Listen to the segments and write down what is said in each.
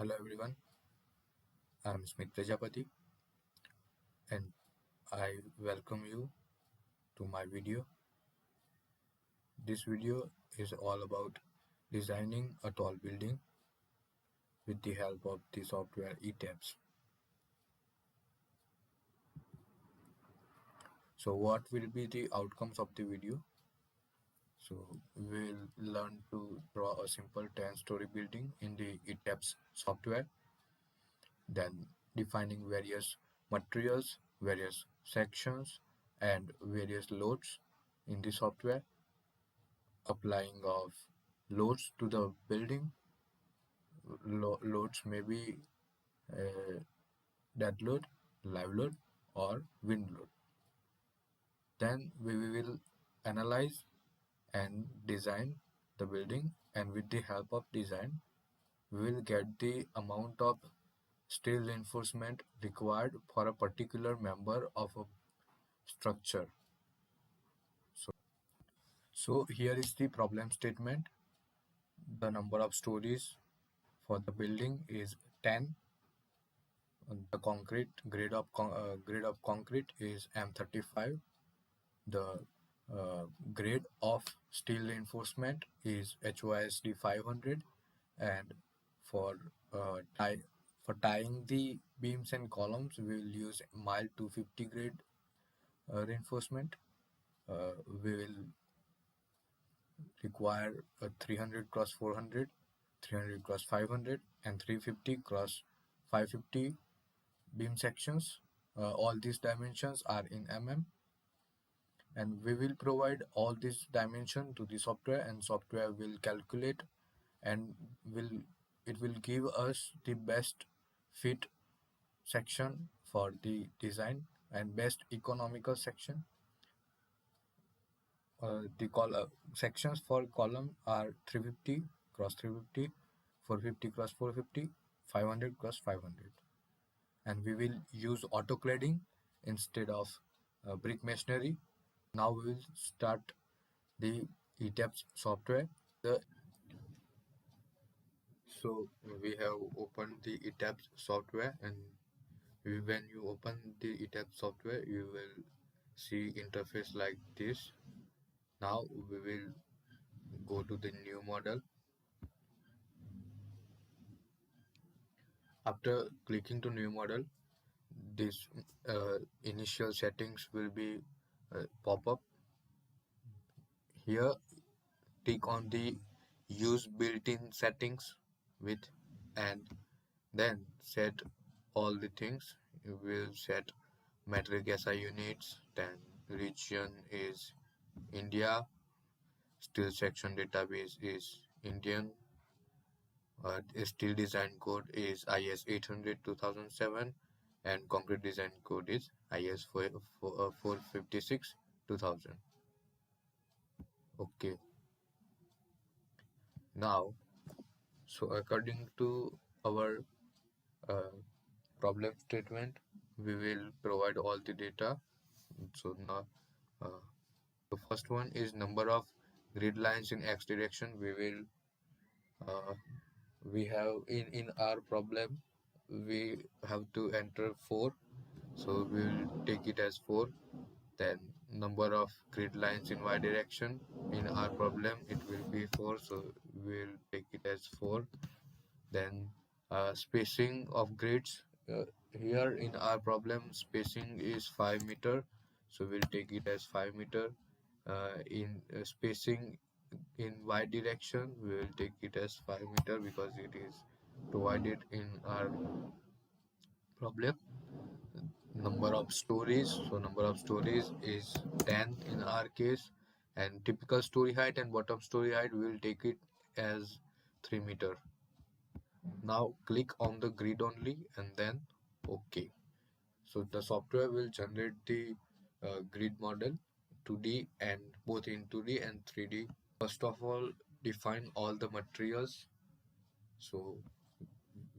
Hello everyone, I'm Smit Prajapati and I welcome you to my video. This video is all about designing a tall building with the help of the software ETABS. So what will be the outcomes of the video? So we'll learn to draw a simple 10-story building in the ETABS software, then defining various materials, various sections and various loads in the software, applying of loads to the building. Loads may be uh, dead load, live load, or wind load. Then we will analyze and design the building, and with the help of design, we will get the amount of steel reinforcement required for a particular member of a structure. So here is the problem statement. The number of stories for the building is 10. The grade of concrete is M35. The grade of steel reinforcement is HYSD 500, and for tying the beams and columns, we will use mild 250 grade reinforcement. We will require a 300 cross 400, 300 cross 500, and 350 cross 550 beam sections. All these dimensions are in mm, and we will provide all these dimension to the software, and software will calculate and will give us the best fit section for the design and best economical section. The sections for column are 350 cross 350, 450 cross 450, 500 cross 500, and we will use auto cladding instead of brick masonry. Now we will start the ETABS software. So we have opened the ETABS software, and when you open the ETABS software, you will see interface like this. Now we will go to the new model. After clicking to new model, this initial settings will be pop up. Here click on the use built-in settings with, and then set all the things. You will set metric SI units, then region is India, steel section database is Indian, steel design code is IS 800-2007, and concrete design code is IS 456-2000. Okay. Now, so according to our problem statement, we will provide all the data. So now the first one is number of grid lines in x direction. We have in our problem we have to enter 4, so we will take it as 4. Then number of grid lines in y direction, in our problem it will be 4, so we will take it as 4. Then spacing of grids, here in our problem spacing is 5 meter, so we'll take it as 5 meter. In spacing in y direction, we will take it as 5 meter because it is provided in our problem. Number of stories, so number of stories is 10 in our case, and typical story height and bottom story height, we will take it as 3 meter. Now click on the grid only and then OK. So the software will generate the grid model 2D, and both in 2D and 3D. First of all, define all the materials. So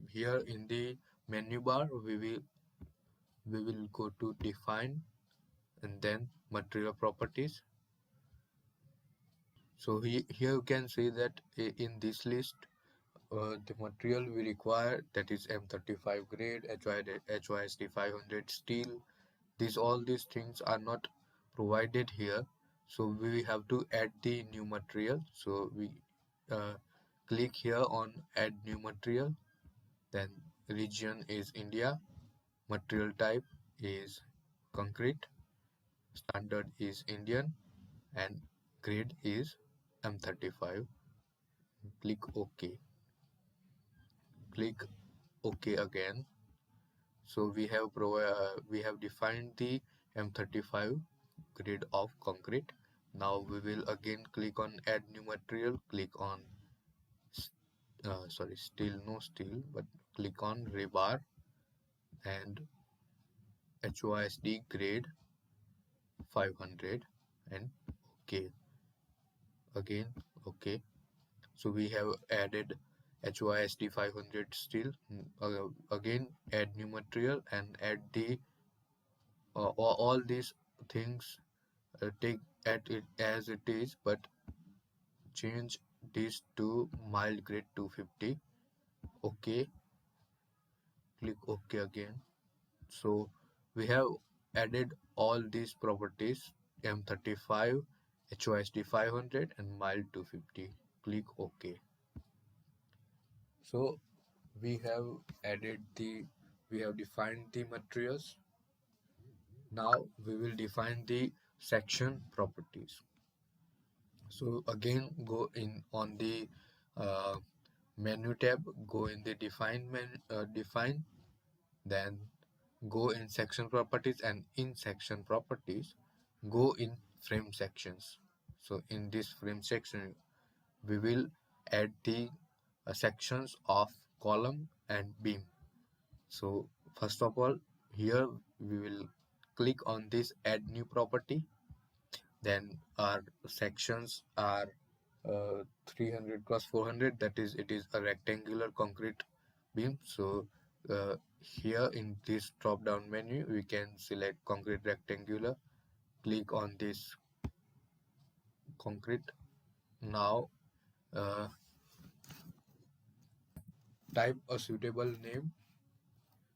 here in the menu bar, we will go to define and then material properties. So here you can see that in this list the material we require, that is M35 grade, HYSD 500 steel. All these things are not provided here, so we have to add the new material. So we uh, click here on add new material, then region is India, material type is concrete, standard is Indian, and grade is M35. Click OK. Click OK again. So we have defined the M35 grade of concrete. Now we will again click on add new material. Click on steel, no steel, but click on rebar and HOSD grade 500 and OK. Again OK. So we have added HOSD 500 steel. Again add new material and add the all these things, take at it as it is, but change this to mild grade 250. OK. Click OK again. So we have added all these properties: M35, HOSD 500 and mild 250. Click OK. So we have we have defined the materials. Now we will define the section properties. So again, go in on the uh, menu tab, go in the define, then go in section properties, and in section properties go in frame sections. So in this frame section we will add the sections of column and beam. So first of all, here we will click on this add new property. Then our sections are 300 cross 400, that is, it is a rectangular concrete beam. So here in this drop down menu we can select concrete rectangular. Click on this concrete. Now type a suitable name.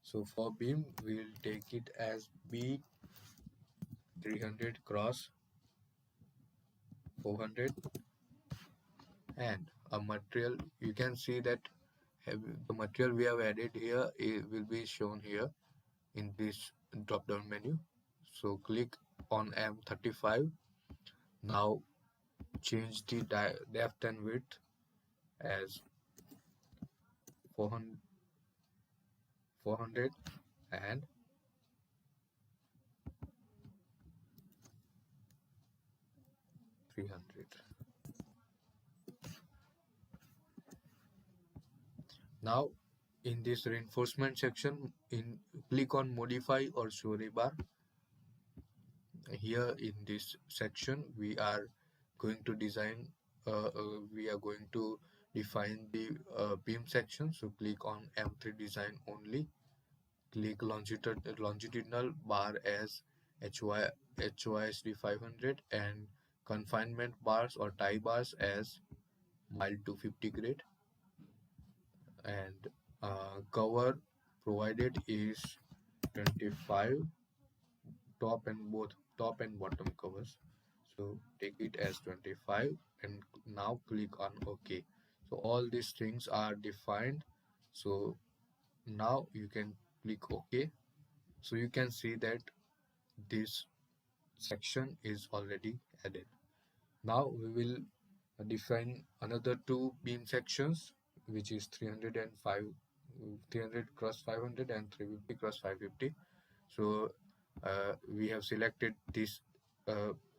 So for beam we will take it as B 300 cross 400, and a material, you can see that the material we have added here, it will be shown here in this drop down menu. So click on M35. Now change the depth and width as 400, 400 and 300. Now in this reinforcement section, click on modify or show rebar. Here in this section we are going to we are going to define the beam section. So click on M3 design only. Click longitudinal bar as HYSD 500 and confinement bars or tie bars as mild 250 grade, and cover provided is 25, top and bottom covers. So take it as 25 and now click on OK. So all these things are defined. So now you can click OK. So you can see that this section is already added. Now we will define another two beam sections, which is 300 cross 500 and 350 cross 550. So we have selected this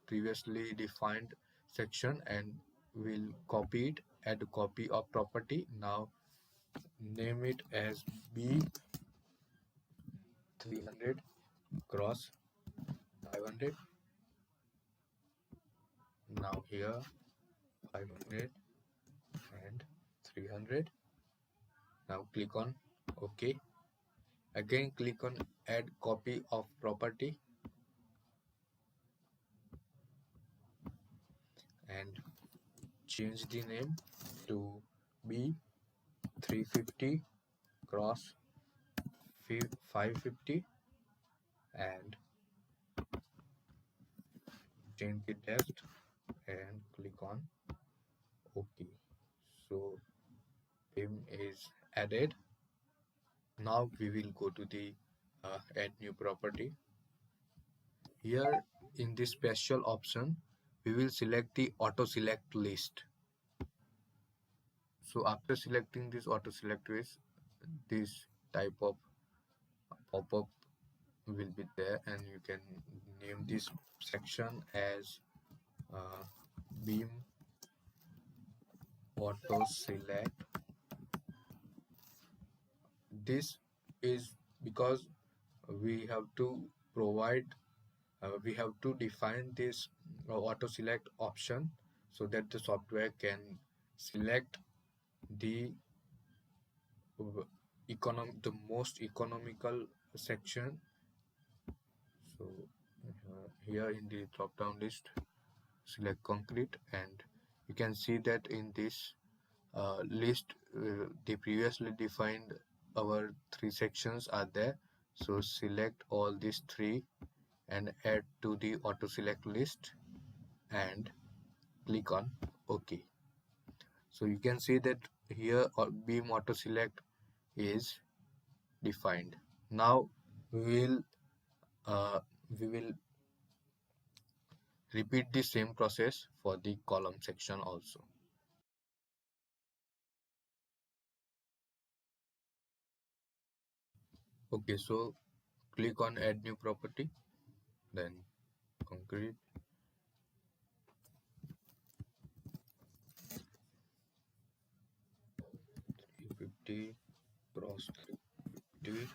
previously defined section and we'll copy it, add a copy of property. Now name it as B 300 cross 500. Now here 500 and 300. Now click on OK. Again click on add copy of property and change the name to B 350 cross 550 and change the depth and click on OK. So beam is added. Now we will go to the add new property. Here in this special option, we will select the auto select list. So after selecting this auto select list, this type of pop-up will be there, and you can name this section as uh, beam auto select. This is because we have to provide we have to define this auto select option so that the software can select the the most economical section. So here in the drop down list, select concrete, and you can see that in this list the previously defined our three sections are there. So select all these three and add to the auto select list and click on OK. So you can see that here beam auto select is defined. Now uh, we will repeat the same process for the column section also. Okay, so click on add new property, then concrete, 350 cross 350,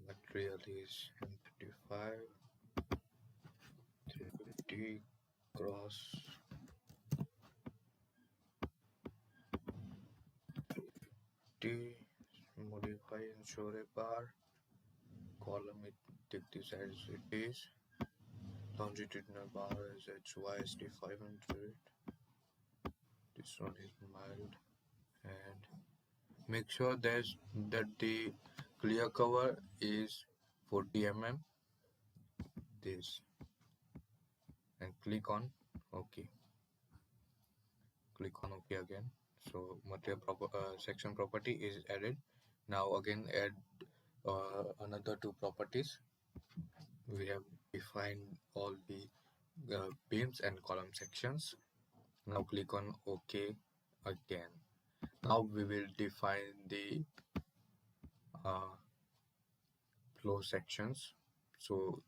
material is M35, 350 cross 50, modify and show a bar, column it take this as it is, longitudinal bar is HYSD 500, this one is mild, and make sure that the clear cover is 40 mm, this, and click on OK. Click on OK again. So material section property is added. Now again add another two properties. We have defined all the beams and column sections. Now click on OK again. Now we will define the uh, floor sections. So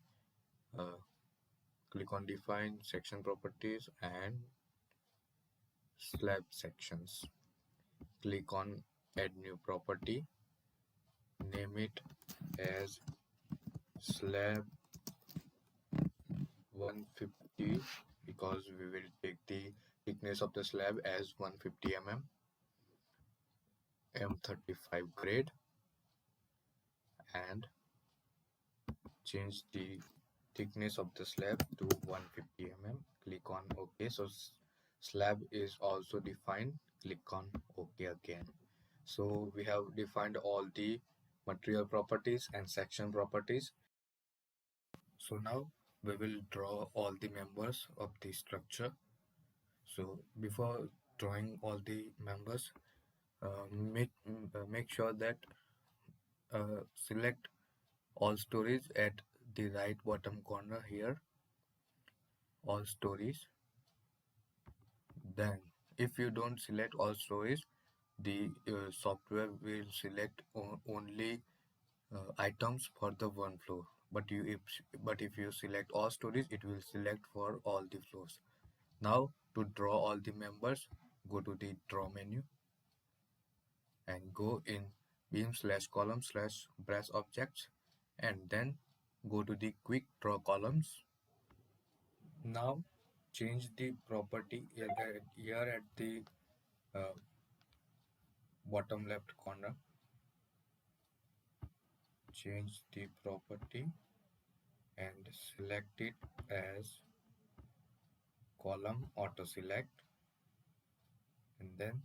click on define section properties and slab sections. Click on add new property, name it as slab 150 because we will take the thickness of the slab as 150 mm, M35 grade, and change the thickness of the slab to 150 mm. Click on OK. So slab is also defined. Click on OK again. So we have defined all the material properties and section properties. So now we will draw all the members of the structure. So before drawing all the members, make sure that select all stories at the right bottom corner here, all stories. Then if you don't select all stories, the software will select only items for the one floor, but if you select all stories, it will select for all the floors. Now to draw all the members, go to the draw menu and go in beam slash column slash brass objects, and then go to the quick draw columns. Now change the property here at the uh, bottom left corner, change the property and select it as column auto select, and then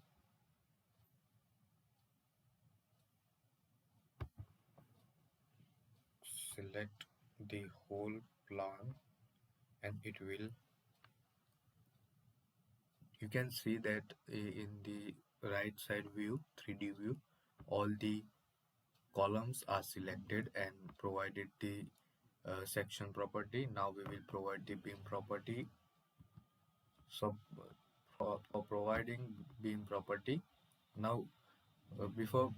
select the whole plan, and it will, you can see that in the right side view, 3D view, all the columns are selected and provided the section property. Now we will provide the beam property. So for providing beam property, now before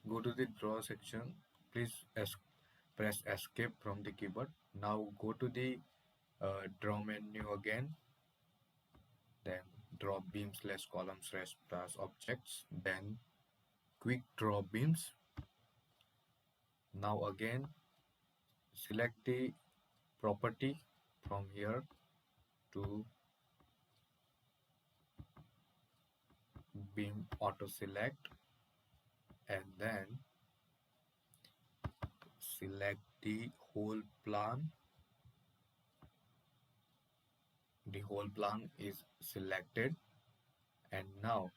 go to the draw section, please press escape from the keyboard. Now go to the draw menu again, then draw beam slash column slash plus objects, then quick draw beams. Now again select the property from here to beam auto select, and then select the whole plan. The whole plan is selected, and now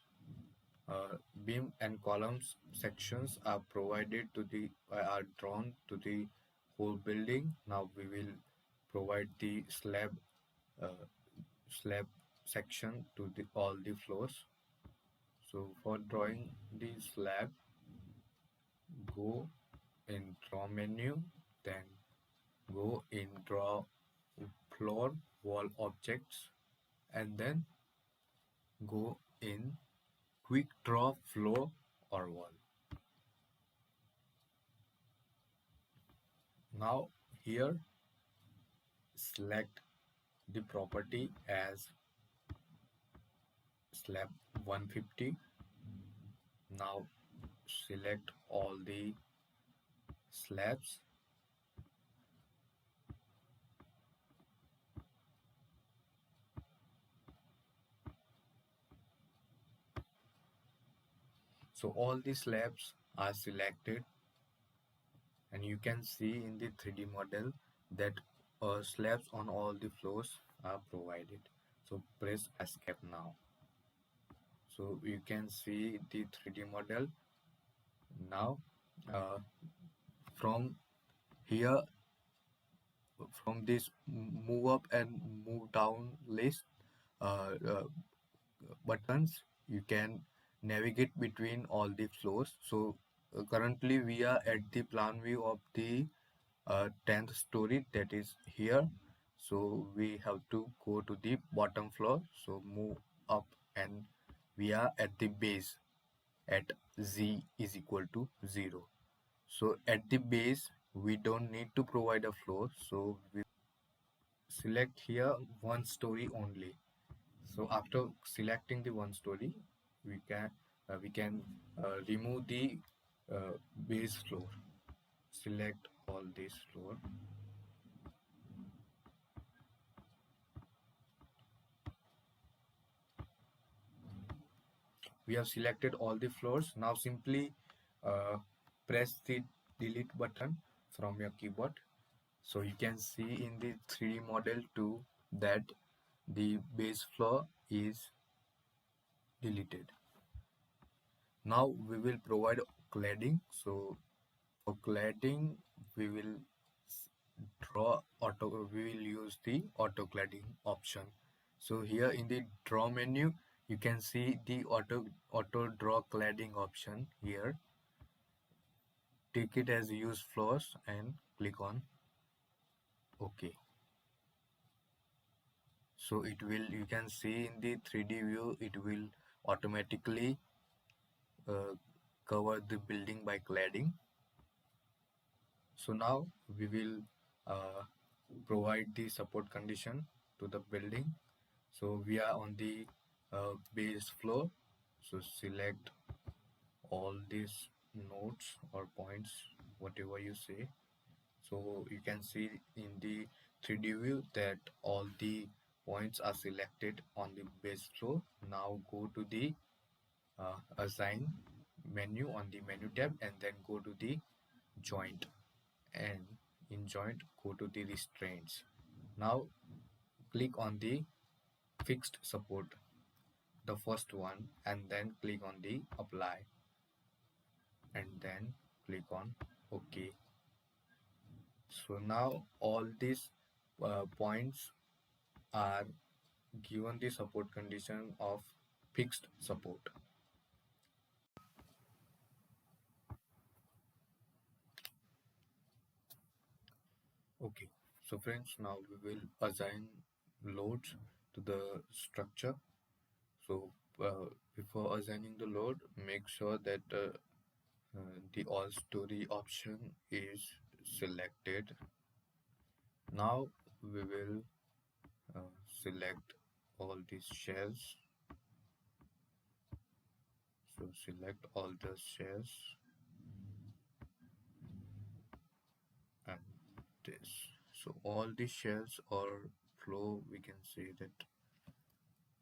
beam and columns sections are provided to the are drawn to the whole building. Now we will provide the slab section to the all the floors. So for drawing the slab, go in draw menu, then go in draw floor wall objects, and then go in quick draw floor or wall. Now here select the property as slab 150. Now select all the slabs, so all the slabs are selected, and you can see in the 3D model that slabs on all the floors are provided. So press escape now. So you can see the 3D model now. From here, from this move up and move down list uh, uh, buttons, you can navigate between all the floors. So currently we are at the plan view of the 10th story, that is here. So we have to go to the bottom floor, so move up, and we are at the base at z is equal to 0. So at the base we don't need to provide a floor, so we select here one story only. So after selecting the one story, we can remove the base floor. Select all this floor. We have selected all the floors. Now simply press the delete button from your keyboard. So you can see in the 3D model too that the base floor is deleted. Now we will provide cladding. So for cladding, we will we will use the auto cladding option. So here in the draw menu, you can see the auto draw cladding option here. Take it as use floors and click on OK. So it will, you can see in the 3D view, it will automatically cover the building by cladding. So now we will provide the support condition to the building. So we are on the base floor, so select all these nodes or points, whatever you say. So you can see in the 3D view that all the points are selected on the base floor. Now go to the assign menu on the menu tab, and then go to the joint, and in joint go to the restraints. Now click on the fixed support, the first one, and then click on the apply, and then click on OK. So now all these points are given the support condition of fixed support. Okay, so friends, now we will assign loads to the structure. So before assigning the load, make sure that the all story option is selected. Now we will select all these shells. So select all the shells and this. So all the shells or flow we can say that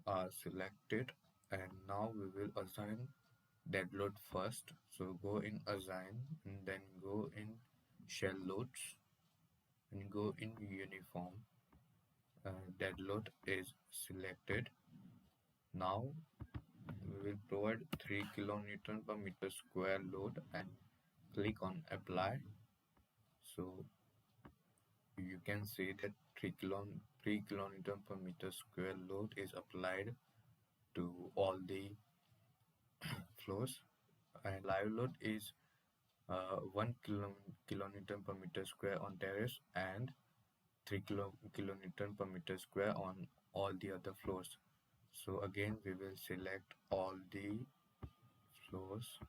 are selected, and now we will assign dead load first. So go in assign and then go in shell loads and go in uniform. Dead load is selected. Now we will provide 3 kilonewton per meter square load and click on apply. So you can see that 3 kilonewton per meter square load is applied to all the floors, and live load is 1 kilonewton per meter square on terrace and 3 kilonewton per meter square on all the other floors. So again we will select all the floors.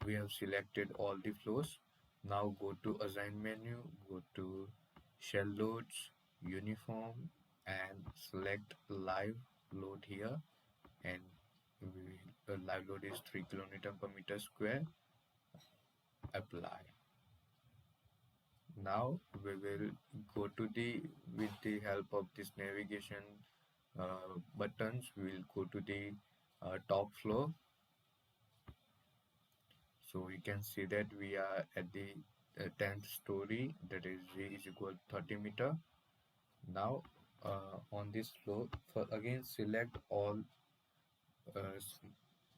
We have selected all the floors. Now go to assign menu, go to shell loads, uniform, and select live load here, and the live load is 3 kilonewton per meter square. Apply. Now we will go to the, with the help of this navigation buttons, we will go to the top floor. So you can see that we are at the 10th story, that is Z is equal 30 meter. Now on this floor, again select all,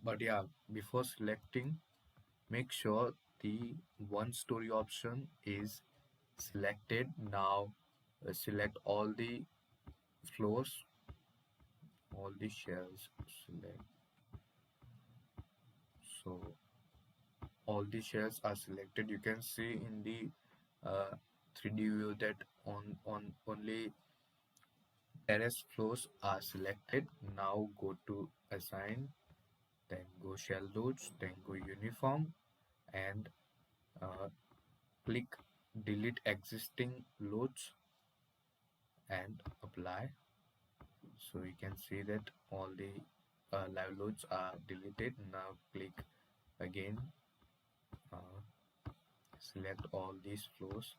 but yeah, before selecting, make sure the one story option is selected. Now select all the floors, all the shells, select. So all the shells are selected. You can see in the 3D view that on only terrace floors are selected. Now go to assign, then go shell loads, then go uniform, and uh, click delete existing loads and apply. So you can see that all the live loads are deleted. Now click again, uh, select all these floors.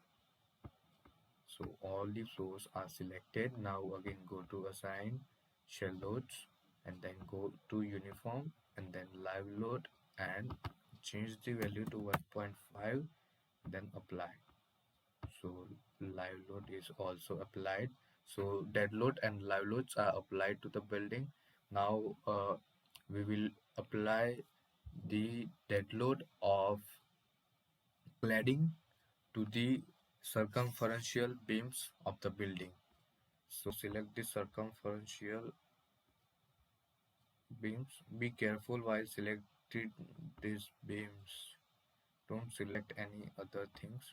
So all the floors are selected. Now again go to assign shell loads and then go to uniform and then live load and change the value to 1.5, then apply. So live load is also applied. So dead load and live loads are applied to the building. Now we will apply the dead load of cladding to the circumferential beams of the building. So select the circumferential beams. Be careful while selecting these beams. Don't select any other things.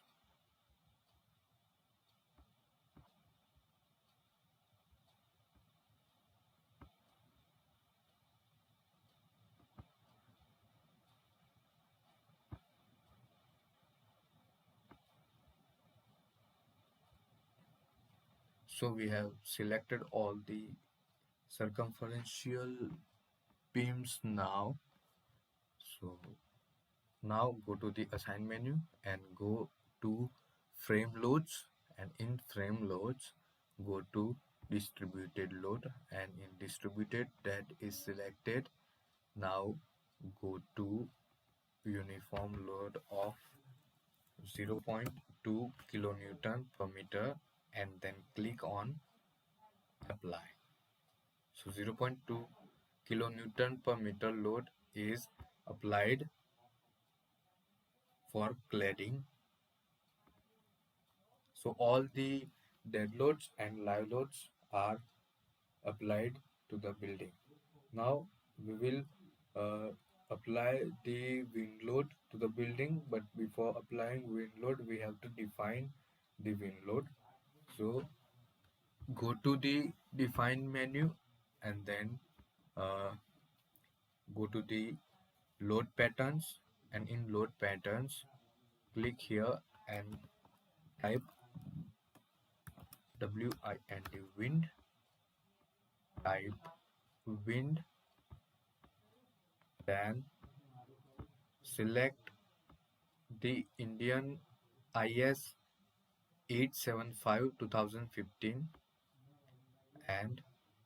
So we have selected all the circumferential beams now. So now go to the assign menu and go to frame loads, and in frame loads go to distributed load, and in distributed that is selected. Now go to uniform load of 0.2 kilonewton per meter and then click on apply. So 0.2 kilonewton per meter load is applied. for cladding. So all the dead loads and live loads are applied to the building. Now we will uh, apply the wind load to the building, but before applying wind load, we have to define the wind load. So go to the define menu and then uh, go to the load patterns, and in load patterns click here and type wind, type wind, then select the Indian IS 875 2015 and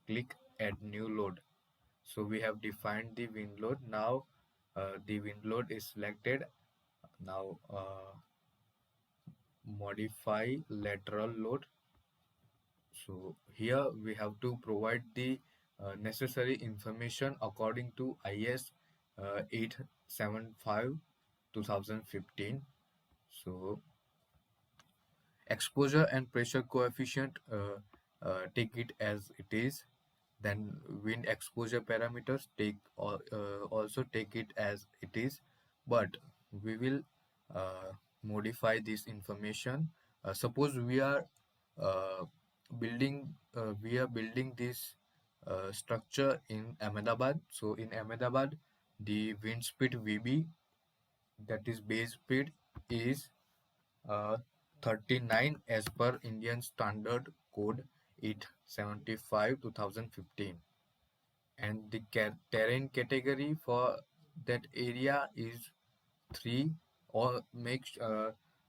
click add new load. So we have defined the wind load. Now the wind load is selected. Now modify lateral load. So here we have to provide the necessary information according to IS 875 2015. So exposure and pressure coefficient, take it as it is. Then wind exposure parameters, also take it as it is, but we will uh, modify this information. Suppose uh, we are building this structure in Ahmedabad. So in Ahmedabad, the wind speed VB, that is base speed, is uh, 39 as per Indian Standard Code 875 2015, and the terrain category for that area is 3. Or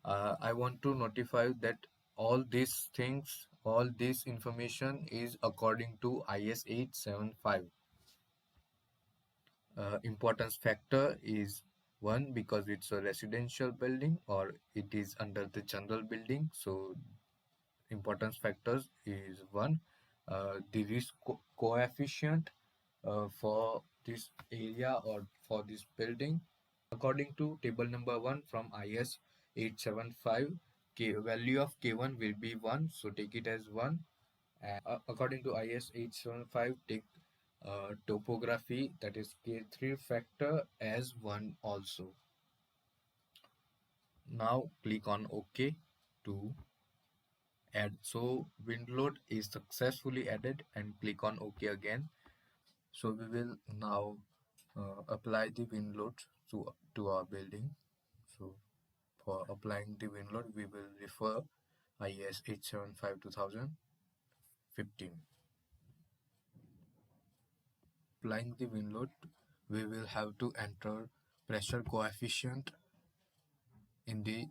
I want to notify that all these things, all this information is according to IS 875. Importance factor is 1 because it's a residential building or it is under the general building. So importance factors is 1. The risk coefficient for this area or for this building, according to table number 1 from IS 875, value of K1 will be 1, so take it as 1. And according to IS 875, take topography, that is K3 factor, as 1 also. Now click on OK to add. So wind load is successfully added, and click on OK again. So we will now apply the wind load to our building. So for applying the wind load, we will refer IS 875 2015. Applying the wind load, we will have to enter pressure coefficient in the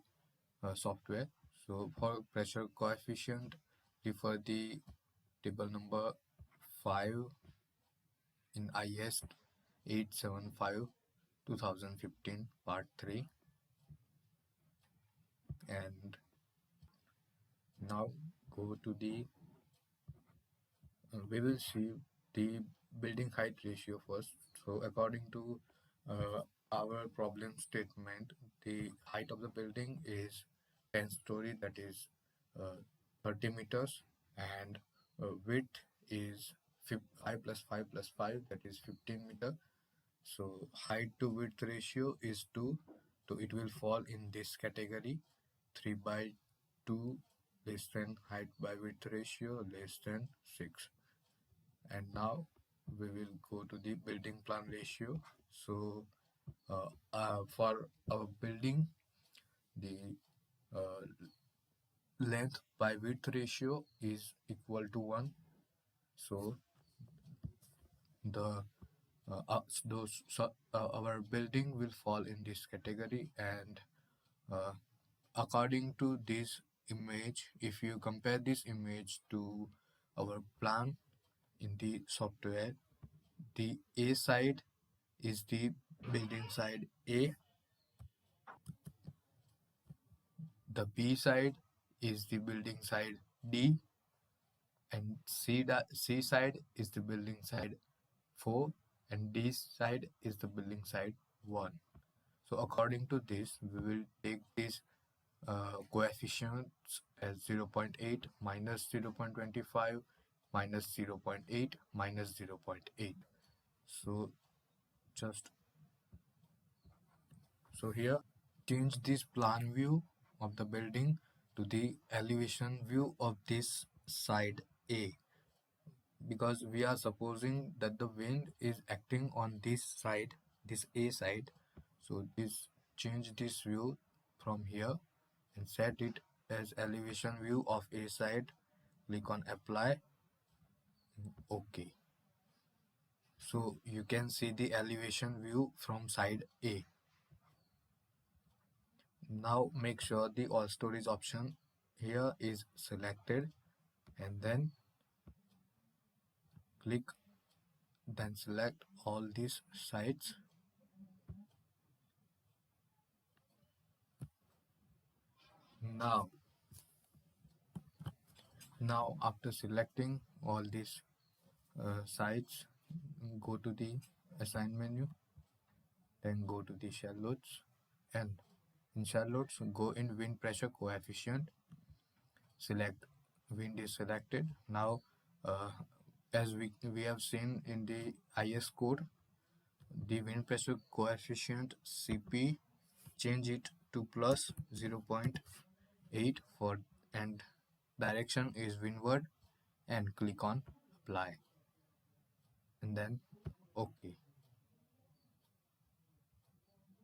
software. So for pressure coefficient, refer the table number 5 in IS 875 2015 part 3. And now go to the we will see the building height ratio first. So according to uh, our problem statement, the height of the building is 10 story, that is 30 meters, and width is 5 plus 5 plus 5, that is 15 meter. So height to width ratio is 2, so it will fall in this category. 3 by 2 less than height by width ratio less than 6. And now we will go to the building plan ratio. So for our building, the uh, length by width ratio is equal to 1. So the our building will fall in this category. And uh, according to this image, if you compare this image to our plan in the software, the A side is the building side A, the B side is the building side D, and C side is the building side 4, and D side is the building side 1. So according to this, we will take these coefficients as 0.8 minus 0.25 minus 0.8 minus 0.8. So just so here change this plan view of the building to the elevation view of this side A, because we are supposing that the wind is acting on this side, this A side. So this change this view from here and set it as elevation view of A side. Click on apply. OK. So you can see the elevation view from side A. Now make sure the all stories option here is selected, and then select all these sides. Now after selecting all these sides, go to the assign menu, then go to the shell loads, and in shell loads go in wind pressure coefficient. Select wind is selected. Now as we have seen in the IS code, the wind pressure coefficient CP, change it to plus 0.8 for, and direction is windward, and click on apply, and then OK.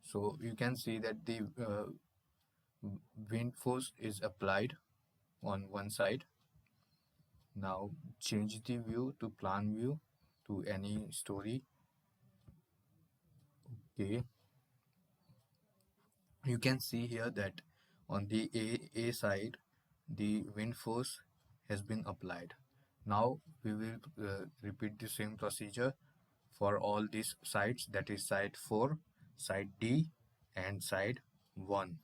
So you can see that the wind force is applied on one side. Now change the view to plan view to any story. Okay. You can see here that on the A side, the wind force has been applied. Now we will repeat the same procedure for all these sides, that is side 4, side D, and side 1.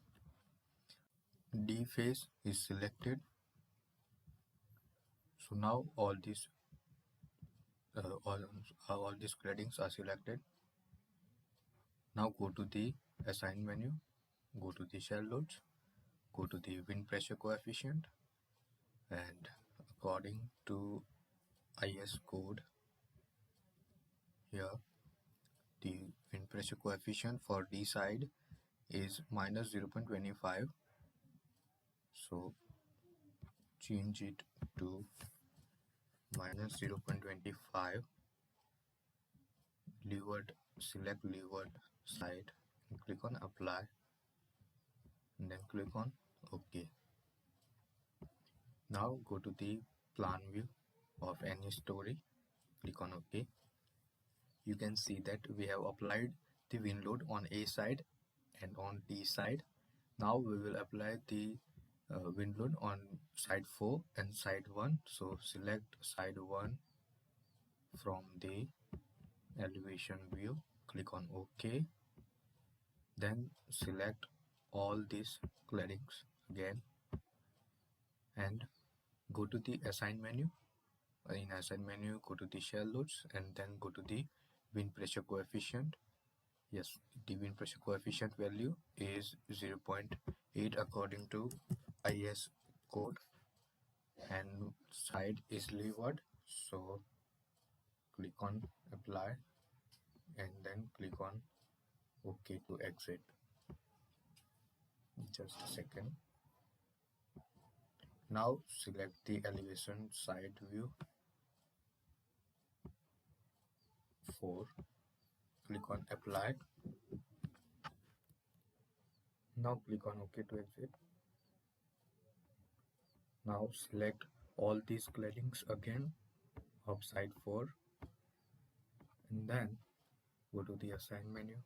D face is selected. So now all these claddings are selected. Now go to the assign menu, go to the shell loads, go to the wind pressure coefficient, and according to IS code, here the wind pressure coefficient for D side is minus 0.25. So change it to minus 0.25. Select leeward side and click on apply, and then click on OK. Now go to the plan view of any story, click on OK. You can see that we have applied the wind load on A side and on D side. Now we will apply the wind load on side 4 and side 1. So select side 1 from the elevation view, click on OK. Then select all these claddings again and go to the assign menu. In assign menu, go to the shell loads and then go to the wind pressure coefficient. Yes, the wind pressure coefficient value is 0.8 according to IS code, and side is leeward. So click on apply and then click on OK to exit. Just a second. Now select the elevation side view 4, click on apply. Now click on OK to exit. Now select all these claddings again of side 4, and then go to the assign menu,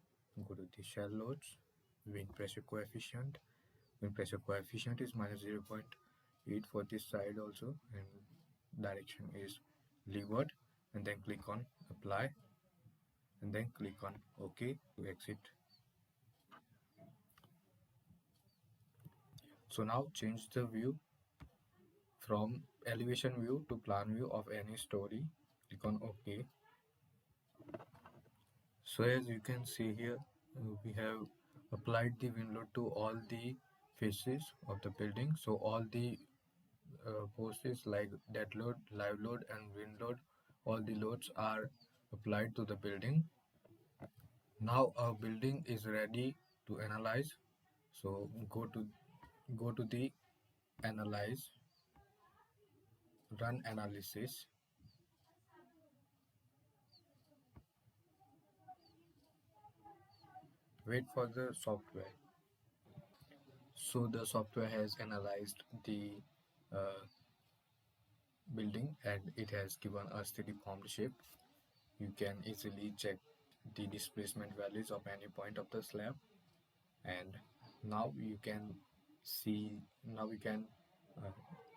go to the shell loads, wind pressure coefficient. Wind pressure coefficient is minus 0.8 for this side also, and direction is leeward, and then click on apply and then click on OK to exit. So now change the view from elevation view to plan view of any story, click on OK. So as you can see here, we have applied the wind load to all the faces of the building. So all the forces like dead load, live load, and wind load, all the loads are applied to the building. Now our building is ready to analyze. So go to the analyze, run analysis. Wait for the software. So the software has analyzed the uh, building and it has given us the deformed shape. You can easily check the displacement values of any point of the slab, and now you can see, now we can uh,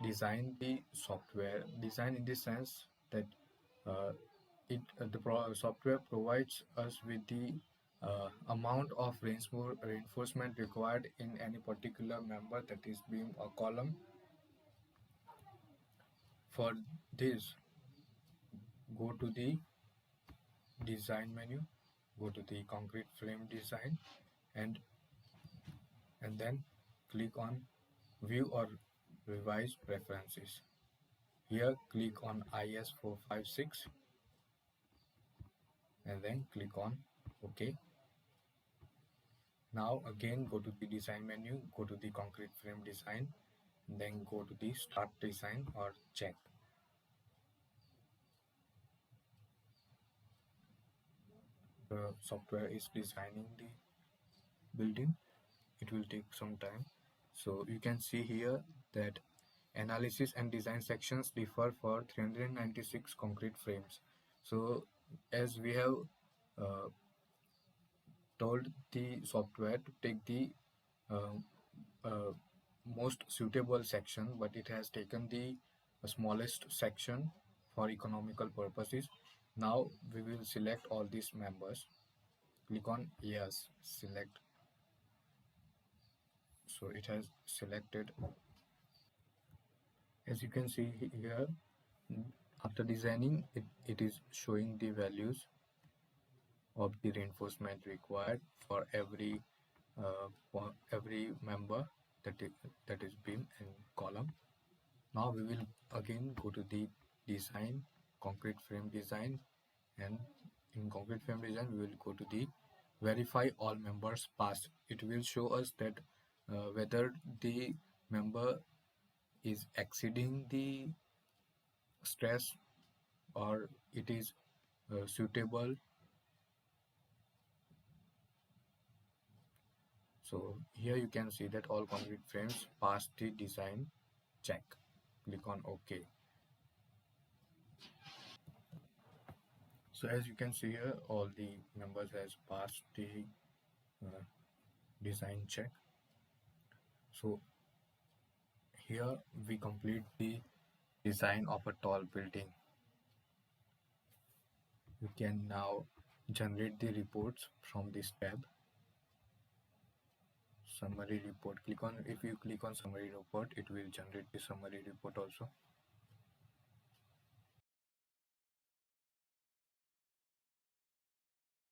design the software. Design in the sense that uh, software provides us with the amount of reinforcement required in any particular member, that is beam or column. For this, go to the design menu, go to the concrete frame design, and then click on view or revise preferences. Here click on IS456 and then click on OK. Now again go to the design menu, go to the concrete frame design, then go to the start design or check. The software is designing the building. It will take some time. So you can see here that analysis and design sections differ for 396 concrete frames. So as we have uh, told the software to take the um, uh, most suitable section, but it has taken the smallest section for economical purposes. Now we will select all these members. Click on yes, select. So it has selected. As you can see here, after designing it is showing the values of the reinforcement required for every member, that is beam and column. Now we will again go to the design, concrete frame design, and in concrete frame design we will go to the verify all members passed. It will show us that whether the member is exceeding the stress or it is suitable. So here you can see that all concrete frames passed the design check. Click on OK. So as you can see here, all the members has passed the uh, design check. So here we complete the design of a tall building. You can now generate the reports from this tab. Summary report. If you click on summary report, it will generate the summary report also.